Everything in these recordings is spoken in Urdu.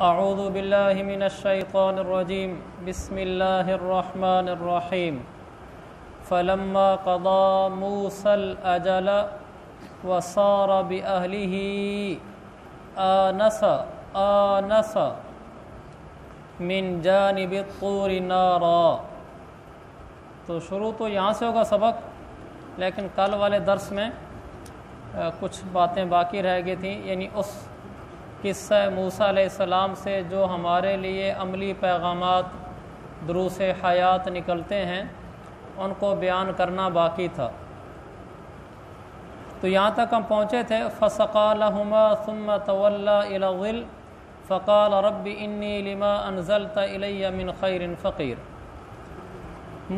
اعوذ باللہ من الشیطان الرجیم بسم اللہ الرحمن الرحیم فلما قضى موسى الأجل وصار بأهله آنس من جانب الطور نارا۔ تو شروع تو یہاں سے ہوگا سبق، لیکن کل والے درس میں کچھ باتیں باقی رہ گئی تھیں، یعنی اس قصہ موسیٰ علیہ السلام سے جو ہمارے لیے عملی پیغامات دروس حیات نکلتے ہیں ان کو بیان کرنا باقی تھا۔ تو یہاں تک ہم پہنچے تھے فَسَقَىٰ لَهُمَا ثُمَّ تَوَلَّىٰ إِلَى الظِّلِّ فَقَالَ رَبِّ إِنِّي لِمَا أَنزَلْتَ إِلَيَّ مِنْ خَيْرٍ فَقِيرٌ۔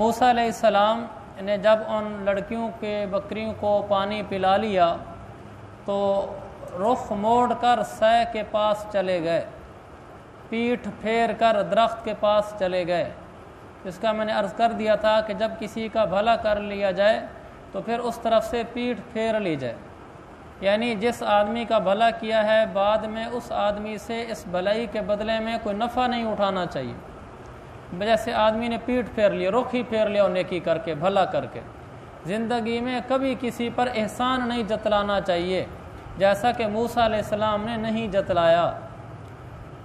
موسیٰ علیہ السلام نے جب ان لڑکیوں کے بکریوں کو پانی پلا لیا تو رخ موڑ کر سے کے پاس چلے گئے، پیٹھ پھیر کر درخت کے پاس چلے گئے۔ اس کا میں نے عرض کر دیا تھا کہ جب کسی کا بھلا کر لیا جائے تو پھر اس طرف سے پیٹھ پھیر لی جائے، یعنی جس آدمی کا بھلا کیا ہے بعد میں اس آدمی سے اس بھلائی کے بدلے میں کوئی نفع نہیں اٹھانا چاہیے۔ جیسے آدمی نے پیٹھ پھیر لی، رخ ہی پھیر لیا نیکی کر کے، بھلا کر کے، زندگی میں کبھی کسی پر احسان نہیں جتلانا چاہیے، جیسا کہ موسیٰ علیہ السلام نے نہیں جتلایا۔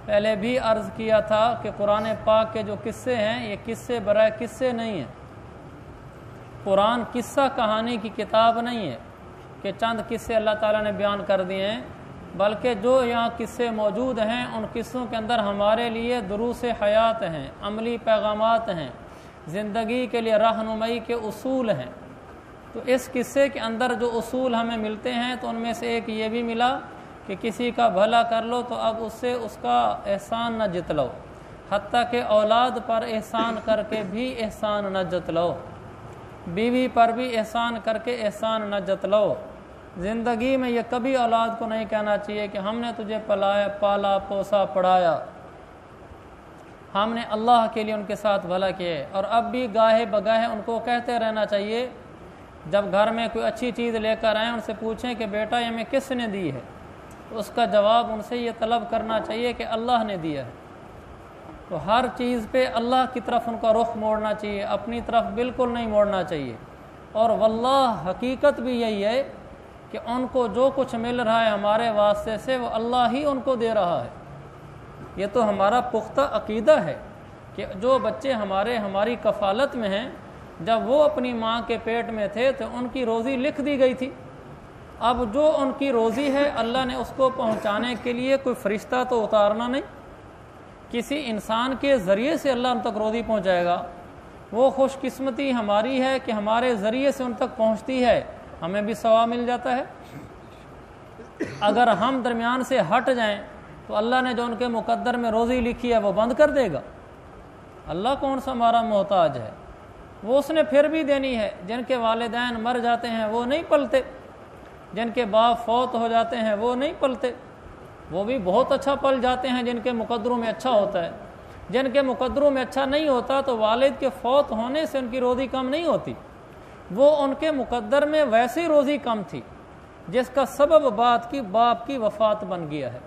پہلے بھی عرض کیا تھا کہ قرآن پاک کے جو قصے ہیں یہ قصے برائے قصے نہیں ہیں۔ قرآن قصہ کہانی کی کتاب نہیں ہے کہ چند قصے اللہ تعالیٰ نے بیان کر دیے ہیں، بلکہ جو یہاں قصے موجود ہیں ان قصوں کے اندر ہمارے لیے دروس حیات ہیں، عملی پیغامات ہیں، زندگی کے لیے رہنمائی کے اصول ہیں۔ تو اس قصے کے اندر جو اصول ہمیں ملتے ہیں تو ان میں سے ایک یہ بھی ملا کہ کسی کا بھلا کر لو تو اب اس سے اس کا احسان نہ جتلو، حتیٰ کہ اولاد پر احسان کر کے بھی احسان نہ جتلو، بیوی پر بھی احسان کر کے احسان نہ جتلو۔ زندگی میں یہ کبھی اولاد کو نہیں کہنا چاہیے کہ ہم نے تجھے پالا پوسا پڑھایا، ہم نے اللہ کے لیے ان کے ساتھ بھلا کیے۔ اور اب بھی گاہے بگاہے ان کو کہتے رہنا چاہیے، جب گھر میں کوئی اچھی چیز لے کر آئیں ان سے پوچھیں کہ بیٹا یہ ہمیں کس نے دی ہے، تو اس کا جواب ان سے یہ طلب کرنا چاہیے کہ اللہ نے دیا ہے۔ تو ہر چیز پہ اللہ کی طرف ان کا رخ موڑنا چاہیے، اپنی طرف بالکل نہیں موڑنا چاہیے۔ اور واللہ حقیقت بھی یہی ہے کہ ان کو جو کچھ مل رہا ہے ہمارے واسطے سے وہ اللہ ہی ان کو دے رہا ہے۔ یہ تو ہمارا پختہ عقیدہ ہے کہ جو بچے ہماری کفالت میں ہیں، جب وہ اپنی ماں کے پیٹ میں تھے تو ان کی روزی لکھ دی گئی تھی۔ اب جو ان کی روزی ہے اللہ نے اس کو پہنچانے کے لیے کوئی فرشتہ تو اتارنا نہیں، کسی انسان کے ذریعے سے اللہ ان تک روزی پہنچائے گا۔ وہ خوش قسمتی ہماری ہے کہ ہمارے ذریعے سے ان تک پہنچتی ہے، ہمیں بھی ثواب مل جاتا ہے۔ اگر ہم درمیان سے ہٹ جائیں تو اللہ نے جو ان کے مقدر میں روزی لکھی ہے وہ بند کر دے گا۔ اللہ کون سا ہمارا محتاج ہے، وہ اس نے پھر بھی دینی ہے۔ جن کے والدین مر جاتے ہیں وہ نہیں پلتے، جن کے باپ فوت ہو جاتے ہیں وہ نہیں پلتے، وہ بھی بہت اچھا پل جاتے ہیں جن کے مقدروں میں اچھا ہوتا ہے۔ جن کے مقدروں میں اچھا نہیں ہوتا تو والد کے فوت ہونے سے ان کی روزی کم نہیں ہوتی، وہ ان کے مقدر میں ویسی روزی کم تھی جس کا سبب باپ کی وفات بن گیا ہے۔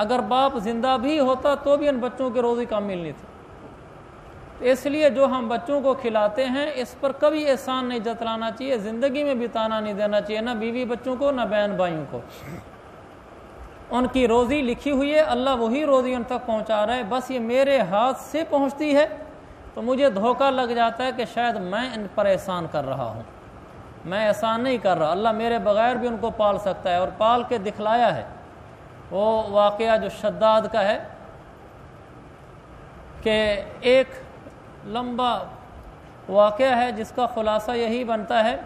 اگر باپ زندہ بھی ہوتا تو بھی ان بچوں کی روزی کم ملنی تھی۔ اس لیے جو ہم بچوں کو کھلاتے ہیں اس پر کبھی احسان نہیں جتلانا چاہیے، زندگی میں بھی تانا نہیں دینا چاہیے، نہ بیوی بچوں کو نہ بہن بھائیوں کو۔ ان کی روزی لکھی ہوئی ہے، اللہ وہی روزی ان تک پہنچا رہا ہے، بس یہ میرے ہاتھ سے پہنچتی ہے تو مجھے دھوکہ لگ جاتا ہے کہ شاید میں ان پر احسان کر رہا ہوں۔ میں احسان نہیں کر رہا، اللہ میرے بغیر بھی ان کو پال سکتا ہے اور پال کے دکھلایا ہے۔ وہ واقعہ جو شداد کا ہے کہ ایک لمبا واقعہ ہے جس کا خلاصہ یہی بنتا ہے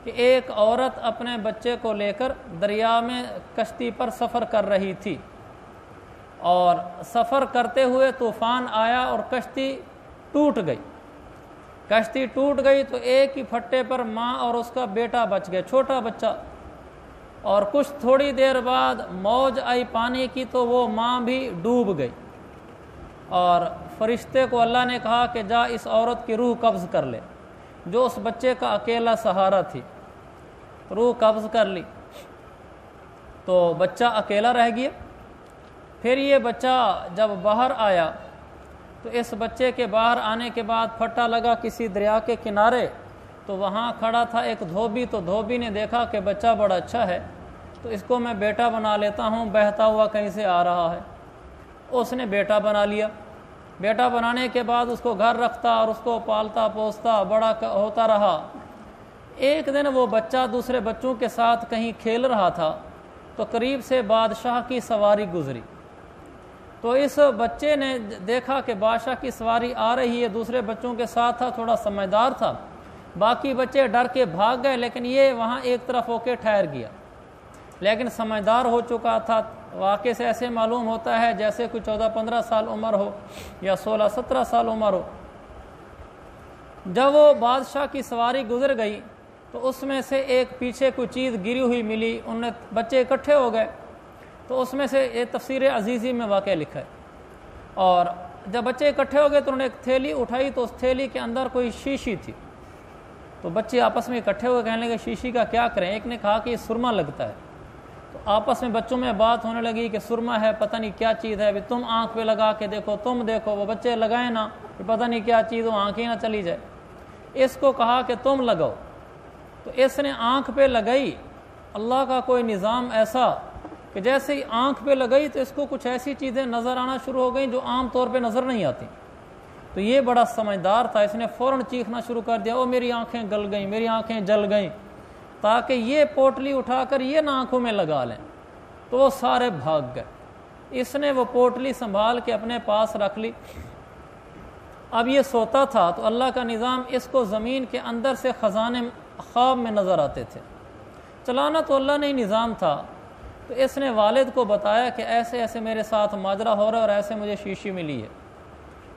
کہ ایک عورت اپنے بچے کو لے کر دریا میں کشتی پر سفر کر رہی تھی، اور سفر کرتے ہوئے طوفان آیا اور کشتی ٹوٹ گئی۔ کشتی ٹوٹ گئی تو ایک ہی پھٹے پر ماں اور اس کا بیٹا بچ گئے، چھوٹا بچہ، اور کچھ تھوڑی دیر بعد موج آئی پانی کی تو وہ ماں بھی ڈوب گئی، اور فرشتے کو اللہ نے کہا کہ جا اس عورت کی روح قبض کر لے، جو اس بچے کا اکیلا سہارا تھی۔ روح قبض کر لی۔ تو بچہ اکیلا رہ گیا۔ پھر یہ بچہ جب باہر آیا تو اس بچے کے باہر آنے کے بعد پھٹا لگا کسی دریا کے کنارے، تو وہاں کھڑا تھا ایک دھوبی، تو دھوبی نے دیکھا کہ بچہ بڑا اچھا ہے تو اس کو میں بیٹا بنا لیتا ہوں، بہتا ہوا کہیں سے آ رہا ہے۔ اس نے بیٹا بنا لیا۔ بیٹا بنانے کے بعد اس کو گھر رکھتا اور اس کو پالتا پوستا بڑا ہوتا رہا۔ ایک دن وہ بچہ دوسرے بچوں کے ساتھ کہیں کھیل رہا تھا تو قریب سے بادشاہ کی سواری گزری، تو اس بچے نے دیکھا کہ بادشاہ کی سواری آ رہی ہے، دوسرے بچوں کے ساتھ تھا، تھوڑا سمجھدار تھا، باقی بچے ڈر کے بھاگ گئے لیکن یہ وہاں ایک طرف ہو کے ٹھہر گیا، لیکن سمجھدار ہو چکا تھا۔ واقعے سے ایسے معلوم ہوتا ہے جیسے کوئی 14-15 سال عمر ہو یا 16-17 سال عمر ہو۔ جب وہ بادشاہ کی سواری گزر گئی تو اس میں سے ایک پیچھے کوئی چیز گری ہوئی ملی، ان نے بچے اکٹھے ہو گئے، تو اس میں سے ایک تفسیر عزیزی میں واقعہ لکھا ہے۔ اور جب بچے اکٹھے ہو گئے تو انہوں نے ایک تھیلی اٹھائی تو اس تھیلی کے اندر کوئی شیشی تھی، تو بچے آپس میں اکٹھے ہو گئے، کہنے لگے شیشی کا کیا کریں؟ ایک نے کہا کہ یہ سرما لگتا ہے، تو آپس میں بچوں میں بات ہونے لگی کہ سرما ہے، پتہ نہیں کیا چیز ہے، تم آنکھ پہ لگا کے دیکھو، تم دیکھو، وہ بچے لگائیں نا، پتہ نہیں کیا چیز ہو، آنکھیں نہ چلی جائے۔ اس کو کہا کہ تم لگاؤ، تو اس نے آنکھ پہ لگائی۔ اللہ کا کوئی نظام ایسا کہ جیسے ہی آنکھ پہ لگائی تو اس کو کچھ ایسی چیزیں نظر آنا شروع ہو گئیں جو عام طور پہ نظر نہیں آتی۔ تو یہ بڑا سمجھدار تھا، اس نے فوراً چیخنا شروع کر دیا، او میری آنکھیں گل گئیں، میری آنکھیں جل گئیں، تاکہ یہ پوٹلی اٹھا کر یہ نہ آنکھوں میں لگا لیں۔ تو وہ سارے بھاگ گئے۔ اس نے وہ پوٹلی سنبھال کے اپنے پاس رکھ لی۔ اب یہ سوتا تھا تو اللہ کا نظام، اس کو زمین کے اندر سے خزانے خواب میں نظر آتے تھے۔ چلانا تو اللہ نے ہی نظام تھا۔ تو اس نے والد کو بتایا کہ ایسے ایسے میرے ساتھ ماجرا ہو رہا ہے اور ایسے مجھے شیشی ملی ہے۔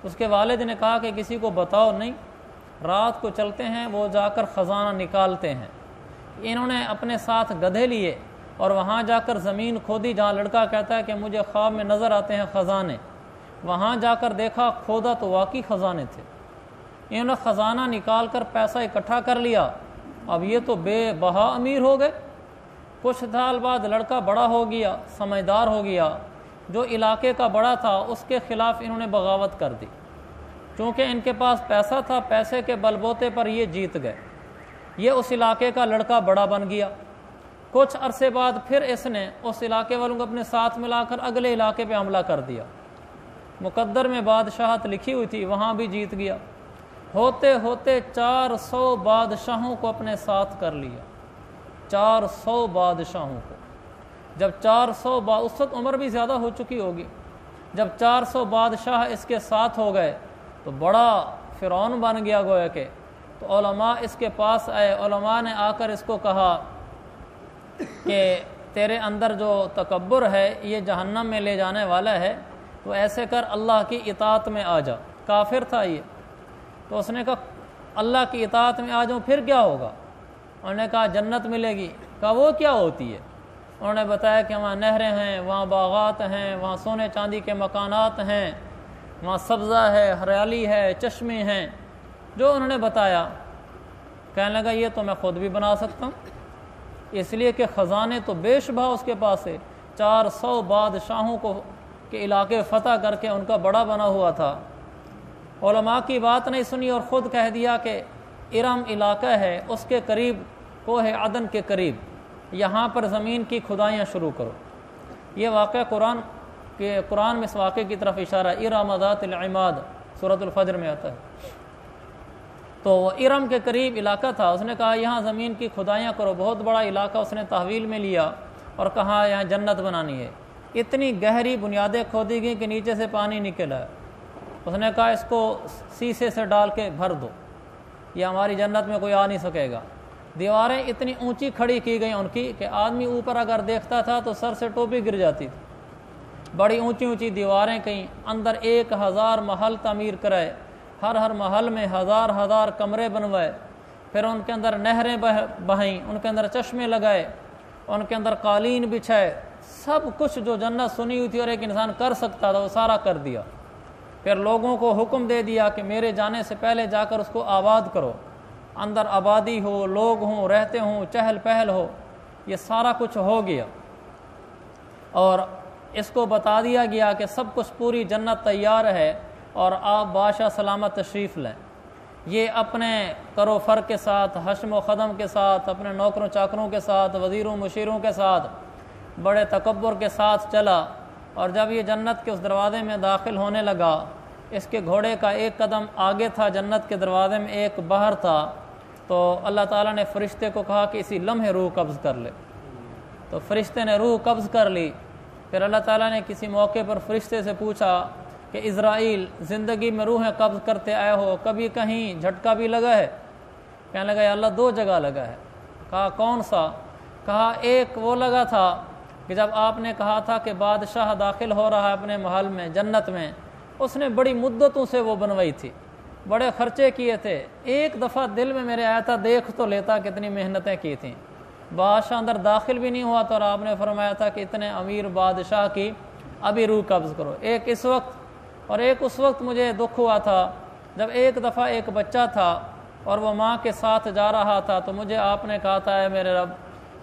اس کے والد نے کہا کہ کسی کو بتاؤ نہیں، رات کو چلتے ہیں، وہ جا کر خزانہ نکالتے ہیں۔ انہوں نے اپنے ساتھ گدھے لیے اور وہاں جا کر زمین کھودی جہاں لڑکا کہتا ہے کہ مجھے خواب میں نظر آتے ہیں خزانے، وہاں جا کر دیکھا، کھودا تو واقعی خزانے تھے۔ انہوں نے خزانہ نکال کر پیسہ اکٹھا کر لیا۔ اب یہ تو بے بہا امیر ہو گئے۔ کچھ سال بعد لڑکا بڑا ہو گیا، سمجھدار ہو گیا، جو علاقے کا بڑا تھا اس کے خلاف انہوں نے بغاوت کر دی۔ چونکہ ان کے پاس پیسہ تھا، پیسے کے بل بوتے پر یہ جیت گئے، یہ اس علاقے کا لڑکا بڑا بن گیا۔ کچھ عرصے بعد پھر اس نے اس علاقے والوں کو اپنے ساتھ ملا کر اگلے علاقے پہ حملہ کر دیا۔ مقدر میں بادشاہت لکھی ہوئی تھی، وہاں بھی جیت گیا۔ ہوتے ہوتے 400 بادشاہوں کو اپنے ساتھ کر لیا، 400 بادشاہوں کو۔ جب 400 اس وقت عمر بھی زیادہ ہو چکی ہوگی، جب 400 بادشاہ اس کے ساتھ ہو گئے تو بڑا فرعون بن گیا گویا کہ۔ تو علماء اس کے پاس آئے، علماء نے آ کر اس کو کہا کہ تیرے اندر جو تکبر ہے یہ جہنم میں لے جانے والا ہے، تو ایسے کر اللہ کی اطاعت میں آ جا۔ کافر تھا یہ، تو اس نے کہا اللہ کی اطاعت میں آ جاؤں پھر کیا ہوگا؟ انہوں نے کہا جنت ملے گی۔ کہا وہ کیا ہوتی ہے؟ انہوں نے بتایا کہ وہاں نہریں ہیں، وہاں باغات ہیں، وہاں سونے چاندی کے مکانات ہیں، وہاں سبزہ ہے، ہریالی ہے، چشمے ہیں، جو انہوں نے بتایا۔ کہنے لگا یہ تو میں خود بھی بنا سکتا ہوں، اس لیے کہ خزانے تو بے شبہ اس کے پاس ہے۔ 400 بادشاہوں کو کے علاقے فتح کر کے ان کا بڑا بنا ہوا تھا۔ علماء کی بات نہیں سنی اور خود کہہ دیا کہ ارم علاقہ ہے، اس کے قریب کوہ عدن کے قریب، یہاں پر زمین کی کھدائیاں شروع کرو۔ یہ واقعہ قرآن میں اس واقعے کی طرف اشارہ ہے، ارم ذات العماد، سورۃ الفجر میں آتا ہے۔ تو وہ ارم کے قریب علاقہ تھا، اس نے کہا یہاں زمین کی کھدائیاں کرو۔ بہت بڑا علاقہ اس نے تحویل میں لیا اور کہا یہاں جنت بنانی ہے۔ اتنی گہری بنیادیں کھودی گئیں کہ نیچے سے پانی نکل آیا۔ اس نے کہا اس کو سیسے سے ڈال کے بھر دو، یہ ہماری جنت میں کوئی آ نہیں سکے گا۔ دیواریں اتنی اونچی کھڑی کی گئیں ان کی کہ آدمی اوپر اگر دیکھتا تھا تو سر سے ٹوپی گر جاتی تھی۔ بڑی اونچی اونچی دیواریں کہیں، اندر 1000 محل تعمیر کرائے، ہر محل میں 1000 کمرے بنوائے، پھر ان کے اندر نہریں بہائیں، ان کے اندر چشمے لگائے، ان کے اندر قالین بچھائے، سب کچھ جو جنت سنی ہوئی تھی اور ایک انسان کر سکتا تھا وہ سارا کر دیا۔ پھر لوگوں کو حکم دے دیا کہ میرے جانے سے پہلے جا کر اس کو آباد کرو، اندر آبادی ہو، لوگ ہوں، رہتے ہوں، چہل پہل ہو۔ یہ سارا کچھ ہو گیا۔ اور اس کو بتا دیا گیا کہ سب کچھ پوری جنت تیار ہے اور آپ بادشاہ سلامت تشریف لیں۔ یہ اپنے کرو فر کے ساتھ، حشم و خدم کے ساتھ، اپنے نوکروں چاکروں کے ساتھ، وزیروں مشیروں کے ساتھ بڑے تکبر کے ساتھ چلا، اور جب یہ جنت کے اس دروازے میں داخل ہونے لگا، اس کے گھوڑے کا ایک قدم آگے تھا، جنت کے دروازے میں ایک باہر تھا، تو اللہ تعالیٰ نے فرشتے کو کہا کہ اسی لمحے روح قبض کر لے۔ تو فرشتے نے روح قبض کر لی۔ پھر اللہ تعالیٰ نے کسی موقع پر فرشتے سے پوچھا کہ اسرائیل، زندگی میں روحیں قبض کرتے آئے ہو، کبھی کہیں جھٹکا بھی لگا ہے؟ کہنے لگا یا اللہ 2 جگہ لگا ہے۔ کہا کون سا؟ کہا ایک وہ لگا تھا کہ جب آپ نے کہا تھا کہ بادشاہ داخل ہو رہا ہے اپنے محل میں، جنت میں، اس نے بڑی مدتوں سے وہ بنوائی تھی، بڑے خرچے کیے تھے، ایک دفعہ دل میں میرے آیا تھا دیکھ تو لیتا کتنی محنتیں کی تھیں۔ بادشاہ اندر داخل بھی نہیں ہوا تو آپ نے فرمایا تھا کہ اتنے امیر بادشاہ کی ابھی روح قبض کرو۔ ایک اس وقت اور ایک اس وقت مجھے دکھ ہوا تھا جب ایک دفعہ ایک بچہ تھا اور وہ ماں کے ساتھ جا رہا تھا، تو مجھے آپ نے کہا تھا اے میرے رب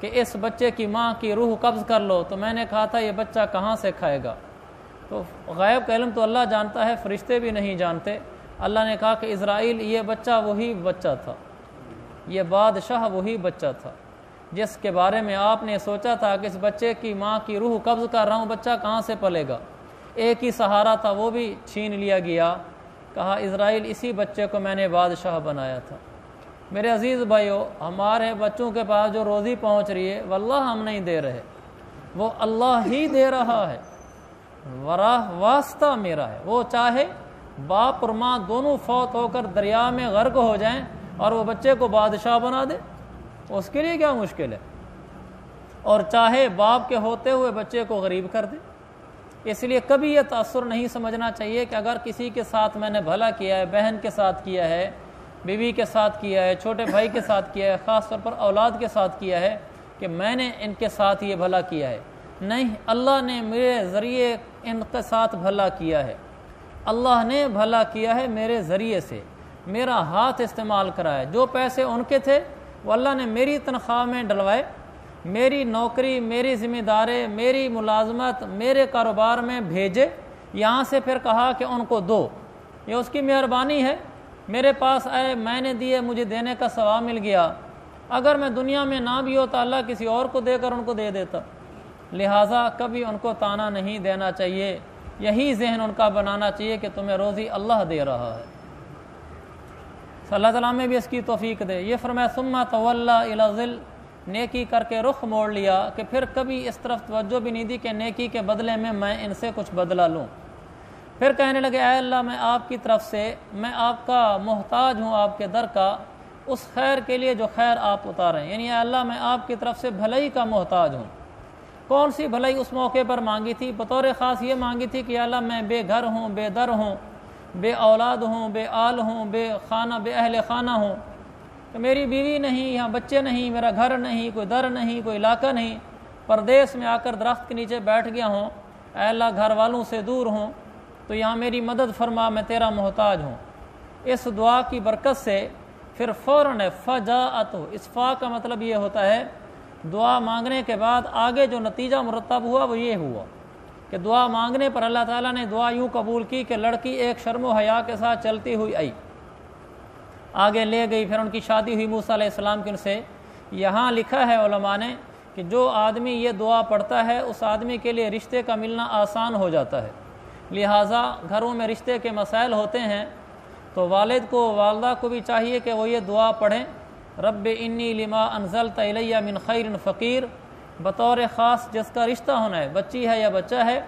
کہ اس بچے کی ماں کی روح قبض کر لو، تو میں نے کہا تھا یہ بچہ کہاں سے کھائے گا؟ تو غیب کا علم تو اللہ جانتا ہے، فرشتے بھی نہیں جانتے۔ اللہ نے کہا کہ اسرائیل، یہ بچہ وہی بچہ تھا، یہ بادشاہ وہی بچہ تھا جس کے بارے میں آپ نے سوچا تھا کہ اس بچے کی ماں کی روح قبض کر رہا ہوں، بچہ کہاں سے پلے گا؟ ایک ہی سہارا تھا، وہ بھی چھین لیا گیا۔ کہا اسرائیل، اسی بچے کو میں نے بادشاہ بنایا تھا۔ میرے عزیز بھائیو، ہمارے بچوں کے پاس جو روزی پہنچ رہی ہے واللہ ہم نہیں دے رہے، وہ اللہ ہی دے رہا ہے، واسطہ میرا ہے۔ وہ چاہے باپ اور ماں دونوں فوت ہو کر دریا میں غرق ہو جائیں اور وہ بچے کو بادشاہ بنا دے، اس کے لیے کیا مشکل ہے؟ اور چاہے باپ کے ہوتے ہوئے بچے کو غریب کر دے۔ اس لیے کبھی یہ تاثر نہیں سمجھنا چاہیے کہ اگر کسی کے ساتھ میں نے بھلا کیا ہے، بہن کے ساتھ کیا ہے، بیوی کے ساتھ کیا ہے، چھوٹے بھائی کے ساتھ کیا ہے، خاص طور پر اولاد کے ساتھ کیا ہے، کہ میں نے ان کے ساتھ یہ بھلا کیا ہے۔ نہیں، اللہ نے میرے ذریعے ان کے ساتھ بھلا کیا ہے، اللہ نے بھلا کیا ہے میرے ذریعے سے، میرا ہاتھ استعمال کرا ہے۔ جو پیسے ان کے تھے وہ اللہ نے میری تنخواہ میں ڈلوائے، میری نوکری، میری ذمہ داری، میری ملازمت، میرے کاروبار میں بھیجے، یہاں سے پھر کہا کہ ان کو دو، یہ اس کی مہربانی ہے۔ میرے پاس آئے، میں نے دیے، مجھے دینے کا ثواب مل گیا۔ اگر میں دنیا میں نہ بھی ہوتا اللہ کسی اور کو دے کر ان کو دے دیتا۔ لہٰذا کبھی ان کو تانا نہیں دینا چاہیے، یہی ذہن ان کا بنانا چاہیے کہ تمہیں روزی اللہ دے رہا ہے۔ اللہ تعالیٰ میں بھی اس کی توفیق دے۔ یہ فرمایا ثم تولی الی الظل، نیکی کر کے رخ موڑ لیا، کہ پھر کبھی اس طرف توجہ بھی نہیں دی کہ نیکی کے بدلے میں ان سے کچھ بدلہ لوں۔ پھر کہنے لگے اے اللہ، میں آپ کی طرف سے، میں آپ کا محتاج ہوں، آپ کے در کا، اس خیر کے لیے جو خیر آپ اتاریں، یعنی اے اللہ میں آپ کی طرف سے بھلائی کا محتاج ہوں۔ کون سی بھلائی اس موقع پر مانگی تھی؟ بطور خاص یہ مانگی تھی کہ اللہ میں بے گھر ہوں، بے در ہوں، بے اولاد ہوں، بے آل ہوں، بے اہل خانہ ہوں، کہ میری بیوی نہیں، یہاں بچے نہیں، میرا گھر نہیں، کوئی در نہیں، کوئی علاقہ نہیں، پردیس میں آ کر درخت کے نیچے بیٹھ گیا ہوں، اے اللہ گھر والوں سے دور ہوں، تو یہاں میری مدد فرما، میں تیرا محتاج ہوں۔ اس دعا کی برکت سے پھر فوراً فجاءت، اس فا کا مطلب یہ ہوتا ہے دعا مانگنے کے بعد آگے جو نتیجہ مرتب ہوا وہ یہ ہوا کہ دعا مانگنے پر اللہ تعالیٰ نے دعا یوں قبول کی کہ لڑکی ایک شرم و حیا کے ساتھ چلتی ہوئی آئی، آگے لے گئی، پھر ان کی شادی ہوئی موسیٰ علیہ السلام کی ان سے۔ یہاں لکھا ہے علماء نے کہ جو آدمی یہ دعا پڑھتا ہے اس آدمی کے لیے رشتے کا ملنا آسان ہو جاتا ہے۔ لہٰذا گھروں میں رشتے کے مسائل ہوتے ہیں تو والد کو، والدہ کو بھی چاہیے کہ وہ یہ دعا پڑھیں، رب انی لما انزلت الی من خیر فقیر۔ بطور خاص جس کا رشتہ ہونا ہے، بچی ہے یا بچہ ہے،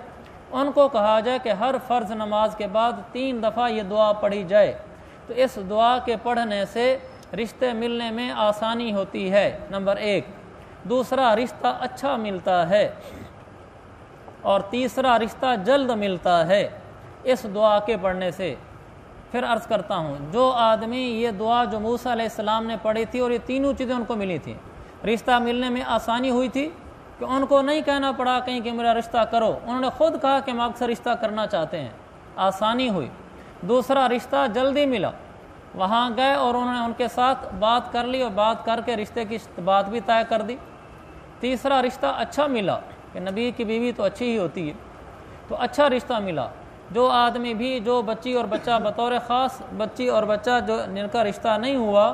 ان کو کہا جائے کہ ہر فرض نماز کے بعد 3 دفعہ یہ دعا پڑھی جائے، تو اس دعا کے پڑھنے سے رشتے ملنے میں آسانی ہوتی ہے، نمبر 1۔ دوسرا، رشتہ اچھا ملتا ہے، اور تیسرا، رشتہ جلد ملتا ہے اس دعا کے پڑھنے سے۔ پھر عرض کرتا ہوں، جو آدمی یہ دعا جو موسیٰ علیہ السلام نے پڑھی تھی اور یہ تینوں چیزیں ان کو ملی تھیں، رشتہ ملنے میں آسانی ہوئی تھی کہ ان کو نہیں کہنا پڑا کہیں کہ میرا رشتہ کرو، انہوں نے خود کہا کہ ہم آپ سے رشتہ کرنا چاہتے ہیں، آسانی ہوئی۔ دوسرا، رشتہ جلدی ملا، وہاں گئے اور انہوں نے ان کے ساتھ بات کر لی اور بات کر کے رشتے کی بات بھی طے کر دی۔ تیسرا، رشتہ اچھا ملا، کہ نبی کی بیوی تو اچھی ہی ہوتی ہے، تو اچھا رشتہ ملا۔ جو آدمی بھی، جو بچی اور بچہ، بطور خاص بچی اور بچہ جو جن کا رشتہ نہیں ہوا،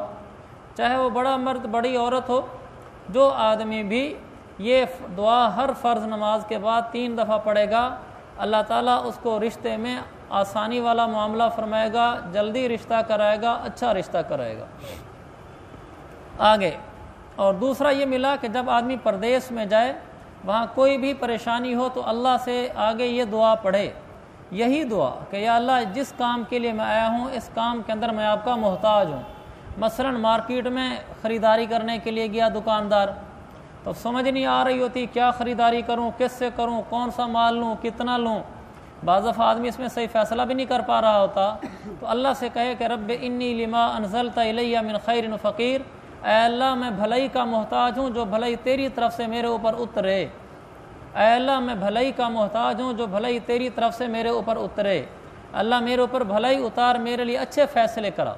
چاہے وہ بڑا مرد بڑی عورت ہو، جو آدمی بھی یہ دعا ہر فرض نماز کے بعد 3 دفعہ پڑھے گا، اللہ تعالیٰ اس کو رشتے میں آسانی والا معاملہ فرمائے گا، جلدی رشتہ کرائے گا، اچھا رشتہ کرائے گا۔ آگے اور دوسرا یہ ملا کہ جب آدمی پردیس میں جائے، وہاں کوئی بھی پریشانی ہو تو اللہ سے آگے یہ دعا پڑھے، یہی دعا کہ یا اللہ جس کام کے لیے میں آیا ہوں اس کام کے اندر میں آپ کا محتاج ہوں۔ مثلا مارکیٹ میں خریداری کرنے کے لیے گیا دکاندار، تو سمجھ نہیں آ رہی ہوتی کیا خریداری کروں، کس سے کروں، کون سا مال لوں، کتنا لوں، بعض دفعہ آدمی اس میں صحیح فیصلہ بھی نہیں کر پا رہا ہوتا، تو اللہ سے کہے کہ رب انی لما انزلت الی من خیر فقیر، اے اللہ میں بھلائی کا محتاج ہوں جو بھلائی تیری طرف سے میرے اوپر اترے، اے اللہ میں بھلائی کا محتاج ہوں جو بھلائی تیری طرف سے میرے اوپر اترے، اللہ میرے اوپر بھلائی اتار، میرے لیے اچھے فیصلے کرا۔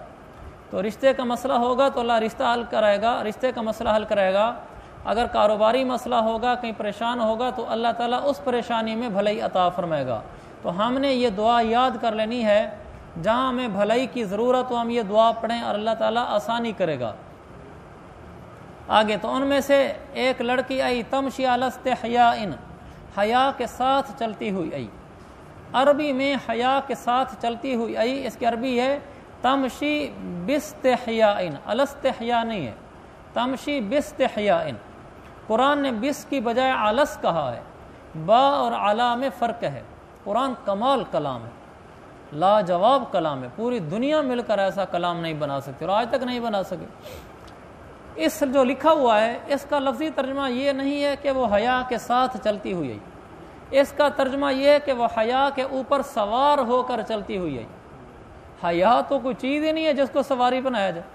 تو رشتے کا مسئلہ ہوگا تو اللہ رشتہ حل کرائے گا، رشتے کا مسئلہ حل کرائے گا۔ اگر کاروباری مسئلہ ہوگا، کہیں پریشان ہوگا تو اللہ تعالیٰ اس پریشانی میں بھلائی عطا فرمائے گا۔ تو ہم نے یہ دعا یاد کر لینی ہے، جہاں ہمیں بھلائی کی ضرورت ہو ہم یہ دعا پڑھیں اور اللہ تعالیٰ آسانی کرے گا۔ آگے تو ان میں سے ایک لڑکی آئی، تمشی علی استحیاء، حیا کے ساتھ چلتی ہوئی آئی۔ عربی میں حیا کے ساتھ چلتی ہوئی آئی، اس کی عربی ہے تمشی باستحیاء، علی استحیاء نہیں ہے، تمشی باستحیاء۔ قرآن نے بس کی بجائے علس کہا ہے، با اور علا میں فرق ہے۔ قرآن کمال کلام ہے، لاجواب کلام ہے، پوری دنیا مل کر ایسا کلام نہیں بنا سکتی اور آج تک نہیں بنا سکے۔ اس جو لکھا ہوا ہے اس کا لفظی ترجمہ یہ نہیں ہے کہ وہ حیا کے ساتھ چلتی ہوئی ہے، اس کا ترجمہ یہ ہے کہ وہ حیا کے اوپر سوار ہو کر چلتی ہوئی ہے۔ حیا تو کوئی چیز ہی نہیں ہے جس کو سواری بنایا جائے،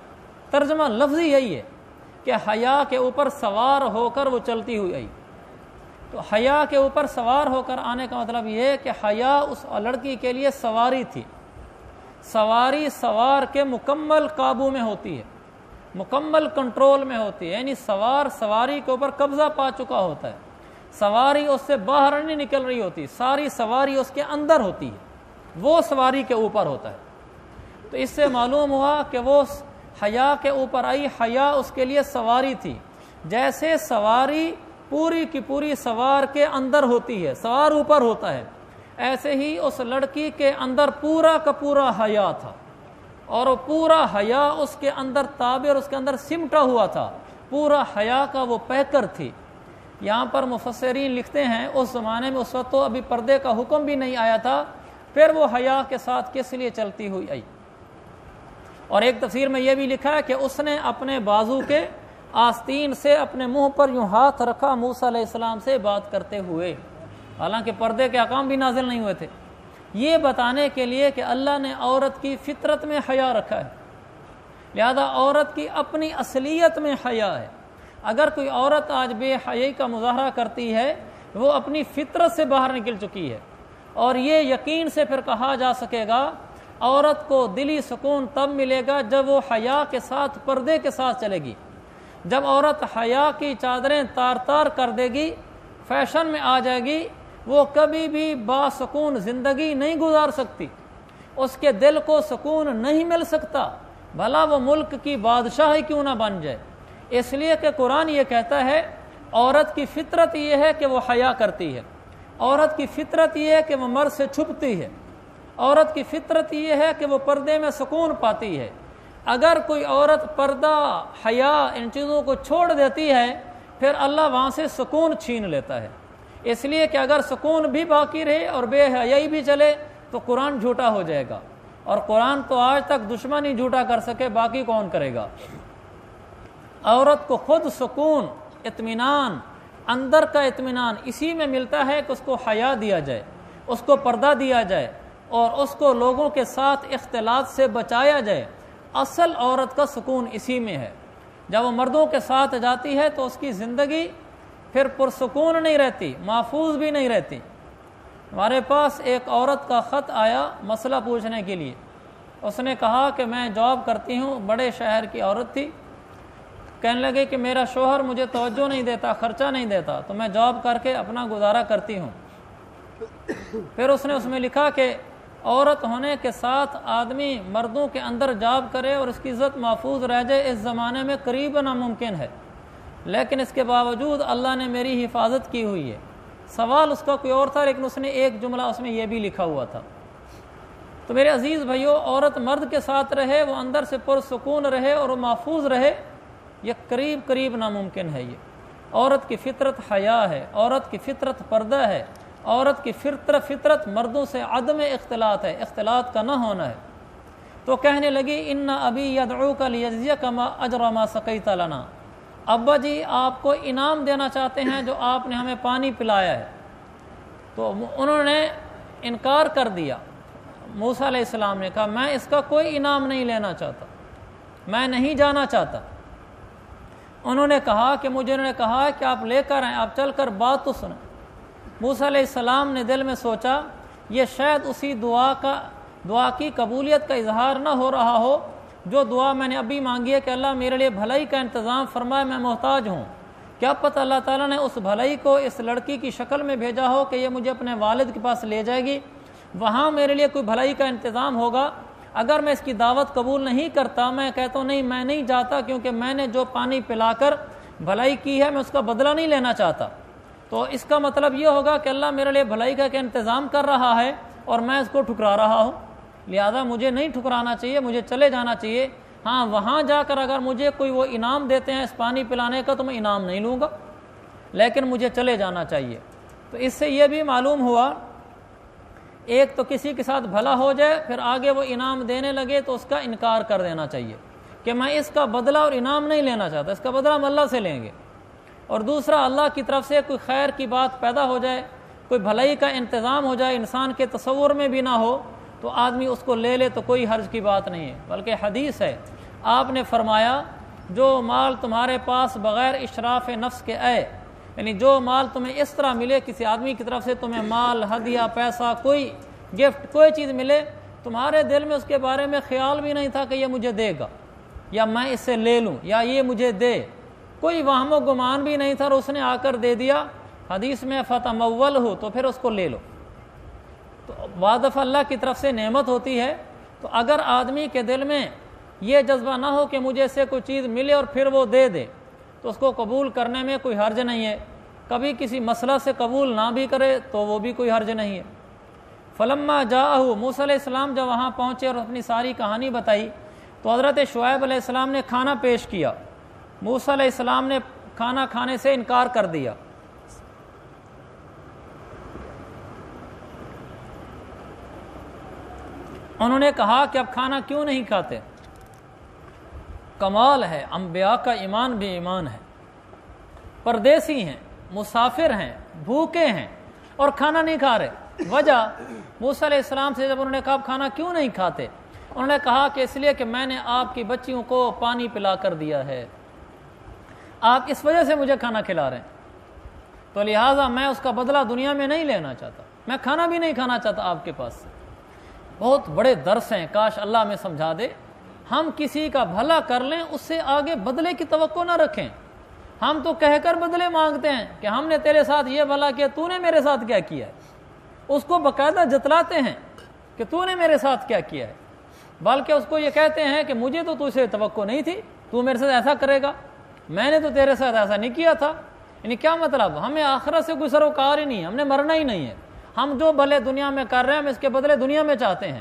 ترجمہ لفظی یہی ہے کہ حیا کے اوپر سوار ہو کر وہ چلتی ہوئی آئی۔ تو حیا کے اوپر سوار ہو کر آنے کا مطلب یہ ہے کہ حیا اس لڑکی کے لیے سواری تھی۔ سواری سوار کے مکمل قابو میں ہوتی ہے، مکمل کنٹرول میں ہوتی ہے، یعنی سوار سواری کے اوپر قبضہ پا چکا ہوتا ہے، سواری اس سے باہر نہیں نکل رہی ہوتی، ساری سواری اس کے اندر ہوتی ہے، وہ سواری کے اوپر ہوتا ہے۔ تو اس سے معلوم ہوا کہ وہ حیا کے اوپر آئی، حیا اس کے لیے سواری تھی۔ جیسے سواری پوری کی پوری سوار کے اندر ہوتی ہے، سوار اوپر ہوتا ہے، ایسے ہی اس لڑکی کے اندر پورا کا پورا حیا تھا، اور وہ پورا حیا اس کے اندر تابع اور اس کے اندر سمٹا ہوا تھا، پورا حیا کا وہ پیکر تھی۔ یہاں پر مفسرین لکھتے ہیں اس زمانے میں اس وقت تو ابھی پردے کا حکم بھی نہیں آیا تھا، پھر وہ حیا کے ساتھ کس لیے چلتی ہوئی آئی۔ اور ایک تفسیر میں یہ بھی لکھا ہے کہ اس نے اپنے بازو کے آستین سے اپنے منہ پر یوں ہاتھ رکھا موسیٰ علیہ السلام سے بات کرتے ہوئے، حالانکہ پردے کے احکام بھی نازل نہیں ہوئے تھے، یہ بتانے کے لیے کہ اللہ نے عورت کی فطرت میں حیا رکھا ہے، لہذا عورت کی اپنی اصلیت میں حیا ہے۔ اگر کوئی عورت آج بے حیائی کا مظاہرہ کرتی ہے وہ اپنی فطرت سے باہر نکل چکی ہے، اور یہ یقین سے پھر کہا جا سکے گا عورت کو دلی سکون تب ملے گا جب وہ حیا کے ساتھ پردے کے ساتھ چلے گی۔ جب عورت حیا کی چادریں تار تار کر دے گی، فیشن میں آ جائے گی، وہ کبھی بھی باسکون زندگی نہیں گزار سکتی، اس کے دل کو سکون نہیں مل سکتا، بھلا وہ ملک کی بادشاہ ہی کیوں نہ بن جائے۔ اس لیے کہ قرآن یہ کہتا ہے عورت کی فطرت یہ ہے کہ وہ حیا کرتی ہے، عورت کی فطرت یہ ہے کہ وہ مرد سے چھپتی ہے، عورت کی فطرت یہ ہے کہ وہ پردے میں سکون پاتی ہے۔ اگر کوئی عورت پردہ، حیا، ان چیزوں کو چھوڑ دیتی ہے پھر اللہ وہاں سے سکون چھین لیتا ہے۔ اس لیے کہ اگر سکون بھی باقی رہے اور بے حیائی بھی چلے تو قرآن جھوٹا ہو جائے گا، اور قرآن تو آج تک دشمن ہی جھوٹا کر سکے، باقی کون کرے گا۔ عورت کو خود سکون، اطمینان، اندر کا اطمینان اسی میں ملتا ہے کہ اس کو حیا دیا جائے، اس کو پردہ دیا جائے، اور اس کو لوگوں کے ساتھ اختلاط سے بچایا جائے۔ اصل عورت کا سکون اسی میں ہے۔ جب وہ مردوں کے ساتھ جاتی ہے تو اس کی زندگی پھر پرسکون نہیں رہتی، محفوظ بھی نہیں رہتی۔ ہمارے پاس ایک عورت کا خط آیا مسئلہ پوچھنے کے لیے، اس نے کہا کہ میں جاب کرتی ہوں، بڑے شہر کی عورت تھی، کہنے لگے کہ میرا شوہر مجھے توجہ نہیں دیتا، خرچہ نہیں دیتا، تو میں جاب کر کے اپنا گزارا کرتی ہوں۔ پھر اس نے اس میں لکھا کہ عورت ہونے کے ساتھ آدمی مردوں کے اندر جاب کرے اور اس کی عزت محفوظ رہ جائے، اس زمانے میں قریب ناممکن ہے، لیکن اس کے باوجود اللہ نے میری حفاظت کی ہوئی ہے۔ سوال اس کا کوئی اور تھا، لیکن اس نے ایک جملہ اس میں یہ بھی لکھا ہوا تھا۔ تو میرے عزیز بھائیو، عورت مرد کے ساتھ رہے، وہ اندر سے پرسکون رہے اور وہ محفوظ رہے، یہ قریب ناممکن ہے۔ یہ عورت کی فطرت حیا ہے، عورت کی فطرت پردہ ہے، عورت کی فطرت مردوں سے عدم اختلاط ہے، اختلاط کا نہ ہونا ہے۔ تو کہنے لگی ان ابی یدعوک لیجزیک ما اجر ما سقیت لنا، ابا جی آپ کو انعام دینا چاہتے ہیں جو آپ نے ہمیں پانی پلایا ہے۔ تو انہوں نے انکار کر دیا۔ موسیٰ علیہ السلام نے کہا میں اس کا کوئی انعام نہیں لینا چاہتا، میں نہیں جانا چاہتا۔ انہوں نے کہا کہ مجھے انہوں نے کہا کہ آپ لے کر آئیں، آپ چل کر بات تو سنیں۔ موسیٰ علیہ السلام نے دل میں سوچا یہ شاید اسی دعا کی قبولیت کا اظہار نہ ہو رہا ہو جو دعا میں نے ابھی مانگی ہے کہ اللہ میرے لیے بھلائی کا انتظام فرمائے، میں محتاج ہوں۔ کیا پتہ اللہ تعالیٰ نے اس بھلائی کو اس لڑکی کی شکل میں بھیجا ہو کہ یہ مجھے اپنے والد کے پاس لے جائے گی، وہاں میرے لیے کوئی بھلائی کا انتظام ہوگا۔ اگر میں اس کی دعوت قبول نہیں کرتا، میں کہتا ہوں نہیں میں نہیں جاتا، کیونکہ میں نے جو پانی پلا کر بھلائی کی ہے میں اس کا بدلہ نہیں لینا چاہتا، تو اس کا مطلب یہ ہوگا کہ اللہ میرے لیے بھلائی کا انتظام کر رہا ہے اور میں اس کو ٹھکرا رہا ہوں، لہذا مجھے نہیں ٹھکرانا چاہیے، مجھے چلے جانا چاہیے۔ ہاں وہاں جا کر اگر مجھے کوئی وہ انعام دیتے ہیں اس پانی پلانے کا تو میں انعام نہیں لوں گا، لیکن مجھے چلے جانا چاہیے۔ تو اس سے یہ بھی معلوم ہوا ایک تو کسی کے ساتھ بھلا ہو جائے پھر آگے وہ انعام دینے لگے تو اس کا انکار کر دینا چاہیے کہ میں اس کا بدلہ اور انعام نہیں لینا چاہتا، اس کا بدلہ ہم اللہ سے لیں گے۔ اور دوسرا اللہ کی طرف سے کوئی خیر کی بات پیدا ہو جائے، کوئی بھلائی کا انتظام ہو جائے، انسان کے تصور میں بھی نہ ہو تو آدمی اس کو لے لے تو کوئی حرج کی بات نہیں ہے، بلکہ حدیث ہے آپ نے فرمایا جو مال تمہارے پاس بغیر اشراف نفس کے آئے، یعنی جو مال تمہیں اس طرح ملے کسی آدمی کی طرف سے تمہیں مال، ہدیہ، پیسہ، کوئی گفٹ، کوئی چیز ملے، تمہارے دل میں اس کے بارے میں خیال بھی نہیں تھا کہ یہ مجھے دے گا یا میں اس سے لے لوں یا یہ مجھے دے، کوئی وہم و گمان بھی نہیں تھا اور اس نے آ کر دے دیا، حدیث میں فتمول ہو تو پھر اس کو لے لو۔ تو وعدف اللہ کی طرف سے نعمت ہوتی ہے، تو اگر آدمی کے دل میں یہ جذبہ نہ ہو کہ مجھے سے کوئی چیز ملے اور پھر وہ دے دے تو اس کو قبول کرنے میں کوئی حرج نہیں ہے، کبھی کسی مسئلہ سے قبول نہ بھی کرے تو وہ بھی کوئی حرج نہیں ہے۔ فلما جاءہ، موسیٰ علیہ السلام جب وہاں پہنچے اور اپنی ساری کہانی بتائی تو حضرت شعیب علیہ السلام نے کھانا پیش کیا، موسیٰ علیہ السلام نے کھانا کھانے سے انکار کر دیا۔ انہوں نے کہا کہ اب کھانا کیوں نہیں کھاتے؟ کمال ہے، انبیاء کا ایمان بھی ایمان ہے، پردیسی ہیں، مسافر ہیں، بھوکے ہیں اور کھانا نہیں کھا رہے۔ وجہ موسیٰ علیہ السلام سے جب انہوں نے کہا اب کھانا کیوں نہیں کھاتے، انہوں نے کہا کہ اس لیے کہ میں نے آپ کی بچیوں کو پانی پلا کر دیا ہے، آپ اس وجہ سے مجھے کھانا کھلا رہے ہیں، تو لہٰذا میں اس کا بدلہ دنیا میں نہیں لینا چاہتا، میں کھانا بھی نہیں کھانا چاہتا آپ کے پاس سے۔ بہت بڑے درس ہیں، کاش اللہ میں سمجھا دے۔ ہم کسی کا بھلا کر لیں، اس سے آگے بدلے کی توقع نہ رکھیں۔ ہم تو کہہ کر بدلے مانگتے ہیں کہ ہم نے تیرے ساتھ یہ بھلا کیا، تو نے میرے ساتھ کیا کیا ہے، اس کو باقاعدہ جتلاتے ہیں کہ تو نے میرے ساتھ کیا کیا ہے، بلکہ اس کو یہ کہتے ہیں کہ مجھے تو تجھ سے توقع نہیں تھی، تو میرے ساتھ ایسا کرے گا، میں نے تو تیرے ساتھ ایسا نہیں کیا تھا۔ یعنی کیا مطلب، ہمیں آخرت سے کوئی سروکار ہی نہیں ہے، ہم نے مرنا ہی نہیں ہے، ہم جو بھلے دنیا میں کر رہے ہیں ہم اس کے بدلے دنیا میں چاہتے ہیں،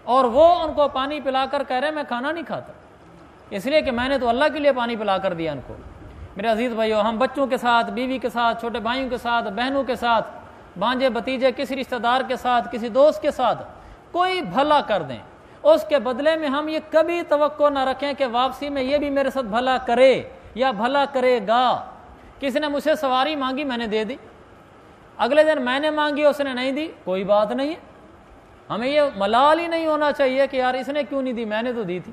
اور وہ ان کو پانی پلا کر کہہ رہے ہیں میں کھانا نہیں کھاتا، اس لیے کہ میں نے تو اللہ کے لیے پانی پلا کر دیا ان کو۔ میرے عزیز بھائیو، ہم بچوں کے ساتھ، بیوی کے ساتھ، چھوٹے بھائیوں کے ساتھ، بہنوں کے ساتھ، بھانجے بھتیجے، کسی رشتہ دار کے ساتھ، کسی دوست کے ساتھ کوئی بھلا کر دیں، اس کے بدلے میں ہم یہ کبھی توقع نہ رکھیں کہ واپسی میں یہ بھی میرے ساتھ بھلا کرے یا بھلا کرے گا۔ کسی نے مجھ سے سواری مانگی، میں نے دے دی، اگلے دن میں نے مانگی اس نے نہیں دی، کوئی بات نہیں ہے، ہمیں یہ ملال ہی نہیں ہونا چاہیے کہ یار اس نے کیوں نہیں دی، میں نے تو دی تھی۔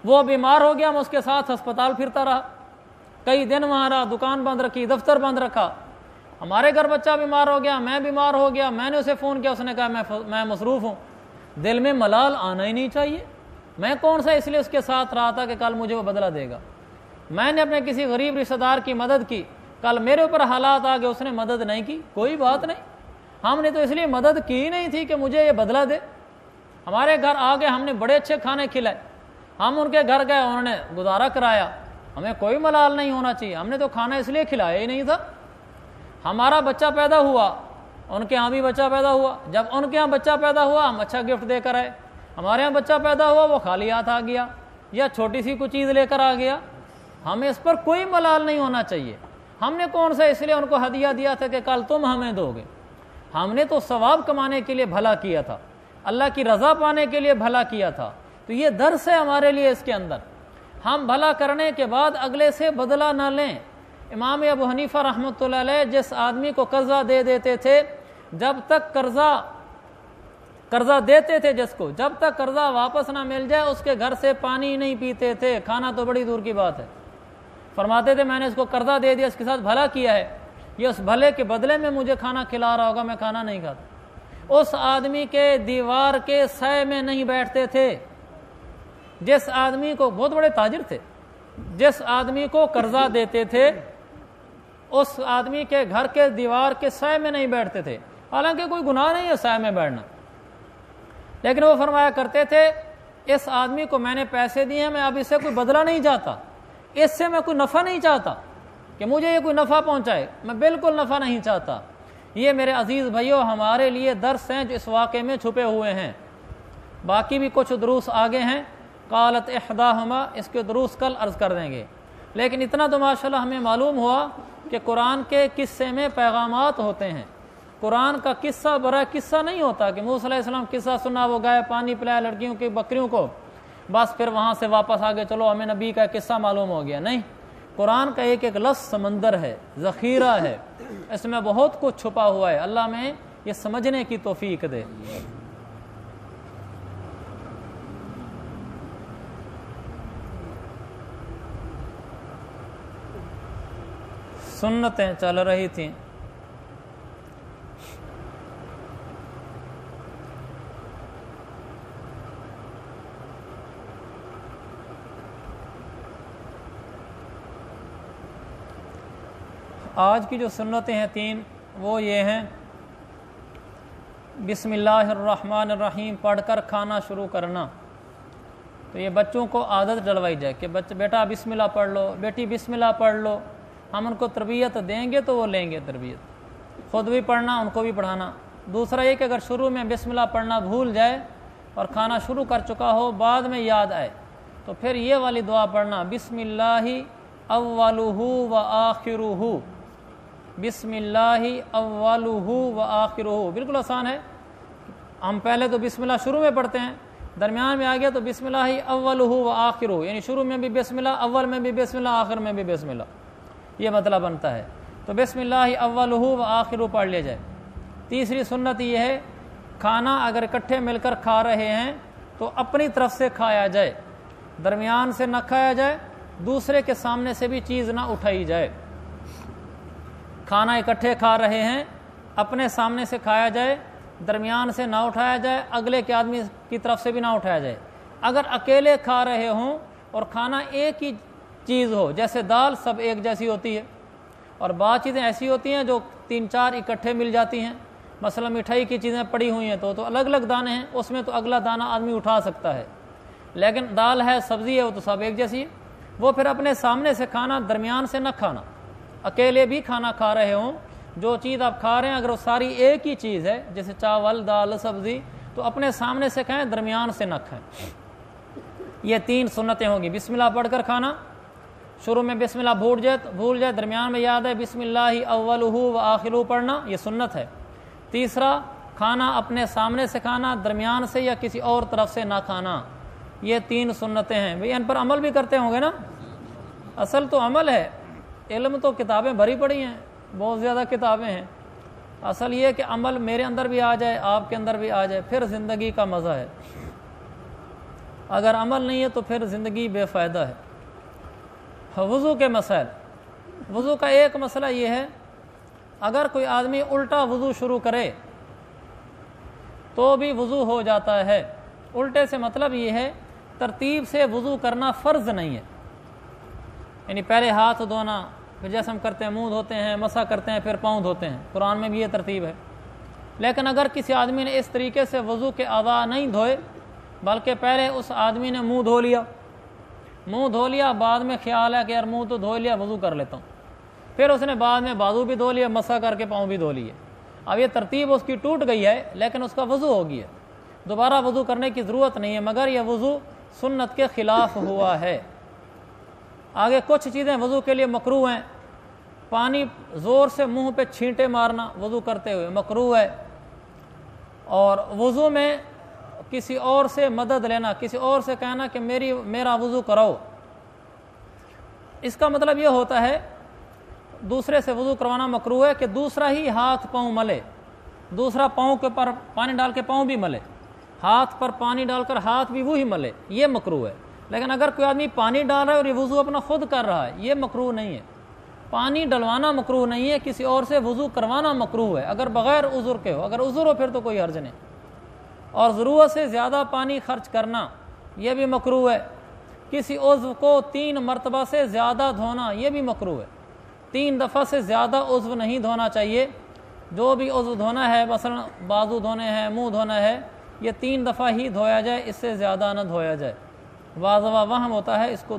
وہ بیمار ہو گیا، میں اس کے ساتھ ہسپتال پھرتا رہا، کئی دن وہاں رہا، دکان بند رکھی، دفتر بند رکھا، ہمارے گھر بچہ بیمار ہو گیا، میں بیمار ہو گیا، میں نے اسے فون کیا، اس نے کہا میں مصروف ہوں۔ دل میں ملال آنا ہی نہیں چاہیے، میں کون سا اس لیے اس کے ساتھ رہا تھا کہ کل مجھے وہ بدلہ دے گا۔ میں نے اپنے کسی غریب رشتہ دار کی مدد کی، کل میرے اوپر حالات آ گئے اس نے مدد نہیں کی، کوئی بات نہیں، ہم نے تو اس لیے مدد کی نہیں تھی کہ مجھے یہ بدلہ دے۔ ہمارے گھر آ گئے، ہم نے بڑے اچھے کھانے کھلائے، ہم ان کے گھر گئے، انہوں نے گزارا کرایا، ہمیں کوئی ملال نہیں ہونا چاہیے، ہم نے تو کھانا اس لیے کھلایا ہی نہیں تھا۔ ہمارا بچہ پیدا ہوا، ان کے ہاں بھی بچہ پیدا ہوا، جب ان کے ہاں بچہ پیدا ہوا ہم اچھا گفٹ دے کر آئے، ہمارے ہاں بچہ پیدا ہوا وہ خالی ہاتھ آ گیا یا چھوٹی سی کوئی چیز لے کر آ گیا، ہمیں اس پر کوئی ملال نہیں ہونا چاہیے۔ ہم نے کون سا اس لیے ان کو ہدیہ دیا تھا کہ کل تم ہمیں دو گے، ہم نے تو ثواب کمانے کے لیے بھلا کیا تھا، اللہ کی رضا پانے کے لیے بھلا کیا تھا۔ تو یہ درس ہے ہمارے لیے اس کے اندر، ہم بھلا کرنے کے بعد اگلے سے بدلہ نہ لیں۔ امام ابو حنیفہ رحمۃ اللہ علیہ جس آدمی کو قرضہ دے دیتے تھے، جب تک قرضہ دیتے تھے جس کو، جب تک قرضہ واپس نہ مل جائے اس کے گھر سے پانی نہیں پیتے تھے، کھانا تو بڑی دور کی بات ہے۔ فرماتے تھے میں نے اس کو قرضہ دے دیا، اس کے ساتھ بھلا کیا ہے، یہ اس بھلے کے بدلے میں مجھے کھانا کھلا رہا ہوگا، میں کھانا نہیں کھاتا۔ اس آدمی کے دیوار کے سائے میں نہیں بیٹھتے تھے۔ جس آدمی کو، بہت بڑے تاجر تھے، جس آدمی کو قرضہ دیتے تھے اس آدمی کے گھر کے دیوار کے سائے میں نہیں بیٹھتے تھے، حالانکہ کوئی گناہ نہیں ہے سائے میں بیٹھنا، لیکن وہ فرمایا کرتے تھے اس آدمی کو میں نے پیسے دیے ہیں، میں اب اس سے کوئی بدلہ نہیں چاہتا، اس سے میں کوئی نفع نہیں چاہتا کہ مجھے یہ کوئی نفع پہنچائے، میں بالکل نفع نہیں چاہتا۔ یہ میرے عزیز بھائیو ہمارے لیے درس ہیں جو اس واقعے میں چھپے ہوئے ہیں۔ باقی بھی کچھ دروس آگے ہیں، قالت احداہما، اس کے دروس کل عرض کر دیں گے، لیکن اتنا تو ماشاءاللہ ہمیں معلوم ہوا کہ قرآن کے قصے میں پیغامات ہوتے ہیں۔ قرآن کا قصہ برا قصہ نہیں ہوتا کہ موسیٰ علیہ السلام قصہ سنا، وہ گئے پانی پلایا لڑکیوں کی بکریوں کو، بس پھر وہاں سے واپس آگے چلو ہمیں نبی کا قصہ معلوم ہو گیا، نہیں، قرآن کا ایک ایک لفظ سمندر ہے، ذخیرہ ہے، اس میں بہت کچھ چھپا ہوا ہے، اللہ میں یہ سمجھنے کی توفیق دے۔ سنتیں چل رہی تھیں، آج کی جو سنتیں ہیں تین، وہ یہ ہیں، بسم اللہ الرحمن الرحیم پڑھ کر کھانا شروع کرنا۔ تو یہ بچوں کو عادت ڈلوائی جائے کہ بیٹا بسم اللہ پڑھ لو، بیٹی بسم اللہ پڑھ لو، ہم ان کو تربیت دیں گے تو وہ لیں گے تربیت، خود بھی پڑھنا ان کو بھی پڑھانا۔ دوسرا یہ کہ اگر شروع میں بسم اللہ پڑھنا بھول جائے اور کھانا شروع کر چکا ہو، بعد میں یاد آئے تو پھر یہ والی دعا پڑھنا، بسم اللہ اولہ و آخرہ، بسم اللہ اولہ و آخرہ، بالکل آسان ہے۔ ہم پہلے تو بسم اللہ شروع میں پڑھتے ہیں، درمیان میں آ گیا تو بسم اللہ اولہ و آخرہ، یعنی شروع میں بھی بسم اللہ، اول میں بھی بسم اللہ، آخر میں بھی بسم اللہ، یہ مطلب بنتا ہے۔ تو بسم اللہ اولہ و آخرہ پڑھ لیا جائے۔ تیسری سنت یہ ہے، کھانا اگر اکٹھے مل کر کھا رہے ہیں تو اپنی طرف سے کھایا جائے، درمیان سے نہ کھایا جائے، دوسرے کے سامنے سے بھی چیز نہ اٹھائی جائے۔ کھانا اکٹھے کھا رہے ہیں، اپنے سامنے سے کھایا جائے، درمیان سے نہ اٹھایا جائے، اگلے کے آدمی کی طرف سے بھی نہ اٹھایا جائے۔ اگر اکیلے کھا رہے ہوں اور کھانا ایک ہی چیز ہو، جیسے دال سب ایک جیسی ہوتی ہے اور بعض چیزیں ایسی ہوتی ہیں جو 3-4 اکٹھے مل جاتی ہیں، مثلا مٹھائی کی چیزیں پڑی ہوئی ہیں تو الگ الگ دانے ہیں، اس میں تو اگلا دانہ آدمی اٹھا سکتا ہے، لیکن دال ہے، سبزی ہے، وہ تو سب ایک جیسی ہے۔ وہ پھر اپنے سامنے سے کھانا، درمیان سے نہ کھانا۔ اکیلے بھی کھانا کھا رہے ہوں، جو چیز آپ کھا رہے ہیں اگر وہ ساری ایک ہی چیز ہے، جیسے چاول، دال، سبزی، تو اپنے سامنے سے کھائیں، درمیان سے نہ کھائیں۔ یہ 3 سنتیں ہوں گی، بسم اللہ پڑھ کر کھانا، شروع میں بسم اللہ بھول جائے، درمیان میں یاد ہے بسم اللہ اولہ و آخرہ پڑھنا، یہ سنت ہے۔ تیسرا، کھانا اپنے سامنے سے کھانا، درمیان سے یا کسی اور طرف سے نہ کھانا، یہ 3 سنتیں ہیں۔ بھئی ان پر عمل بھی کرتے ہوں گے نا، اصل تو عمل ہے، علم تو کتابیں بھری پڑی ہیں، بہت زیادہ کتابیں ہیں، اصل یہ کہ عمل میرے اندر بھی آ جائے، آپ کے اندر بھی آ جائے، پھر زندگی کا مزہ ہے۔ اگر عمل نہیں ہے تو پھر زندگی بے فائدہ ہے۔ وضو کے مسائل، وضو کا ایک مسئلہ یہ ہے، اگر کوئی آدمی الٹا وضو شروع کرے تو بھی وضو ہو جاتا ہے۔ الٹے سے مطلب یہ ہے ترتیب سے وضو کرنا فرض نہیں ہے، یعنی پہلے ہاتھ دھونا، پھر جیسے ہم کرتے ہیں منہ دھوتے ہیں، مسح کرتے ہیں، پھر پاؤں دھوتے ہیں، قرآن میں بھی یہ ترتیب ہے۔ لیکن اگر کسی آدمی نے اس طریقے سے وضو کے اعضاء نہیں دھوئے، بلکہ پہلے اس آدمی نے منہ دھو لیا، بعد میں خیال ہے کہ یار منہ تو دھو لیا، وضو کر لیتا ہوں، پھر اس نے بعد میں بازو بھی دھو لیا، مسح کر کے پاؤں بھی دھو لیے، اب یہ ترتیب اس کی ٹوٹ گئی ہے، لیکن اس کا وضو ہو گیا، دوبارہ وضو کرنے کی ضرورت نہیں ہے، مگر یہ وضو سنت کے خلاف ہوا ہے۔ آگے کچھ چیزیں وضو کے لیے مکروہ ہیں، پانی زور سے منہ پہ چھینٹے مارنا وضو کرتے ہوئے مکروہ ہے، اور وضو میں کسی اور سے مدد لینا، کسی اور سے کہنا کہ میرا وضو کراؤ، اس کا مطلب یہ ہوتا ہے دوسرے سے وضو کروانا مکروہ ہے کہ دوسرا ہی ہاتھ پاؤں ملے، دوسرا پاؤں کے پر پانی ڈال کے پاؤں بھی ملے، ہاتھ پر پانی ڈال کر ہاتھ بھی وہی ملے، یہ مکروہ ہے۔ لیکن اگر کوئی آدمی پانی ڈال رہا ہے اور یہ وضو اپنا خود کر رہا ہے، یہ مکروہ نہیں ہے۔ پانی ڈلوانا مکروہ نہیں ہے، کسی اور سے وضو کروانا مکروہ ہے، اگر بغیر عذر کے ہو، اگر عذر ہو پھر تو کوئی حرج نہیں۔ اور ضرورت سے زیادہ پانی خرچ کرنا یہ بھی مکروہ ہے، کسی عضو کو 3 مرتبہ سے زیادہ دھونا یہ بھی مکروہ ہے، 3 دفعہ سے زیادہ عضو نہیں دھونا چاہیے، جو بھی عضو دھونا ہے، مثلا بازو دھونے ہیں، منہ دھونا ہے، یہ 3 دفعہ ہی دھویا جائے، اس سے زیادہ نہ دھویا جائے، بعض دفعہ وہم ہوتا ہے اس کو